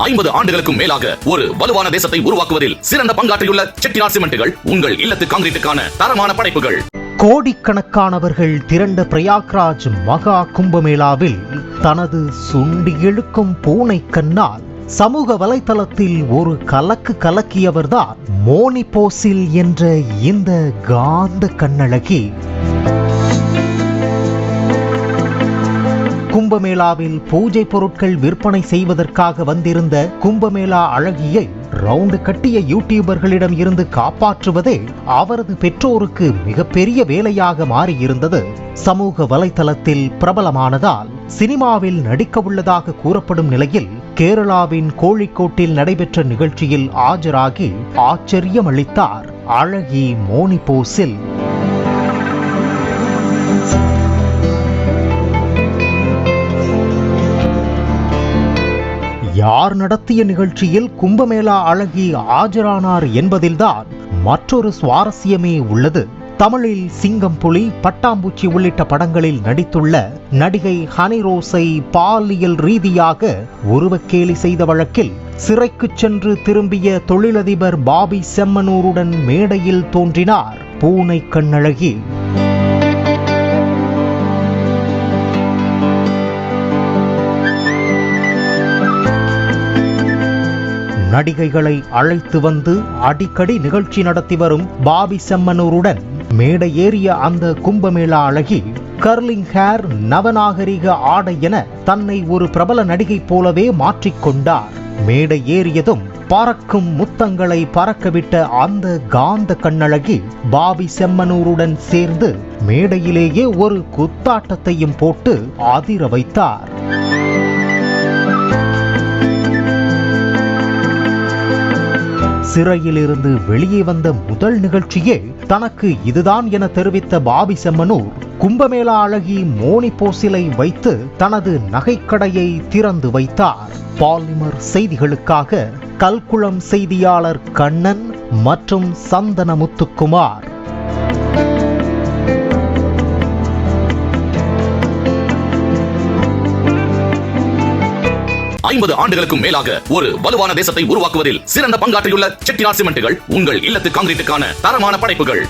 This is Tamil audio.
50 ஆண்டுகளுக்கும் மேலாக ஒரு வலுவான தேசத்தை உருவாக்குவதில் சிறந்த பங்காற்றியுள்ள செட்டிநாட் சிமெண்ட்டுகள் உங்கள் இல்லத்து கான்கிரீட்டுக்கான தரமான படைப்புகள். கோடிக்கணக்கானவர்கள் திரண்ட பிரயாக்ராஜ் மகா கும்பமேளாவில் தனது சுண்டி இழுக்கும் பூனை கண்ணால் சமூக வலைத்தளத்தில் ஒரு கலக்கு கலக்கியவர்தான் மோனி போசில் என்ற இந்த காந்த கண்ணழகி. கும்பமேளாவில் பூஜை பொருட்கள் விற்பனை செய்வதற்காக வந்திருந்த கும்பமேளா அழகியை ரவுண்டு கட்டிய யூடியூபர்களிடம் இருந்து காப்பாற்றுவதே அவரது பெற்றோருக்கு மிகப்பெரிய வேலையாக மாறியிருந்தது. சமூக வலைத்தளத்தில் பிரபலமானதால் சினிமாவில் நடிக்க உள்ளதாக கூறப்படும் நிலையில் கேரளாவின் கோழிக்கோட்டில் நடைபெற்ற நிகழ்ச்சியில் ஆஜராகி ஆச்சரியமளித்தார் அழகி மோனி போசில். யார் நடத்திய நிகழ்ச்சியில் கும்பமேளா அழகி ஆஜரானார் என்பதில்தான் மற்றொரு சுவாரஸ்யமே உள்ளது. தமிழில் சிங்கம், புலி, பட்டாம்பூச்சி உள்ளிட்ட படங்களில் நடித்துள்ள நடிகை ஹனி ரோஸை பாலியல் ரீதியாக உருவக்கேலி செய்த வழக்கில் சிறைக்கு சென்று திரும்பிய தொழிலதிபர் பாபி செம்மனூருடன் மேடையில் தோன்றினார் பூனை கண்ணழகி. நடிகைகளை அழைத்து வந்து அடிக்கடி நிகழ்ச்சி நடத்தி வரும் பாபி செம்மனூருடன் மேடை ஏறிய அந்த கும்பமேளா அழகி கர்லிங் ஹேர், நவநாகரிக ஆடை என தன்னை ஒரு பிரபல நடிகை போலவே மாற்றிக்கொண்டார். மேடை ஏறியதும் பறக்கும் முத்தங்களை பறக்கவிட்ட அந்த காந்த கண்ணழகி பாபி செம்மனூருடன் சேர்ந்து மேடையிலேயே ஒரு குத்தாட்டத்தையும் போட்டு அதிர வைத்தார். சிறையிலிருந்து வெளியே வந்த முதல் நிகழ்ச்சியே தனக்கு இதுதான் என தெரிவித்த பாபி செம்மனூர் கும்பமேளா அழகி மோனி போசிலை வைத்து தனது நகைக்கடையை திறந்து வைத்தார். பாலிமர் செய்திகளுக்காக கல்குளம் செய்தியாளர் கண்ணன் மற்றும் சந்தன முத்துக்குமார். 50 ஆண்டுகளுக்கும் மேலாக ஒரு வலுவான தேசத்தை உருவாக்குவதில் சிறந்த பங்காற்றியுள்ள செட்டிநாட் சிமெண்ட்டுகள் உங்கள் இல்லத்து கான்கிரீட்டுக்கான தரமான படைப்புகள்.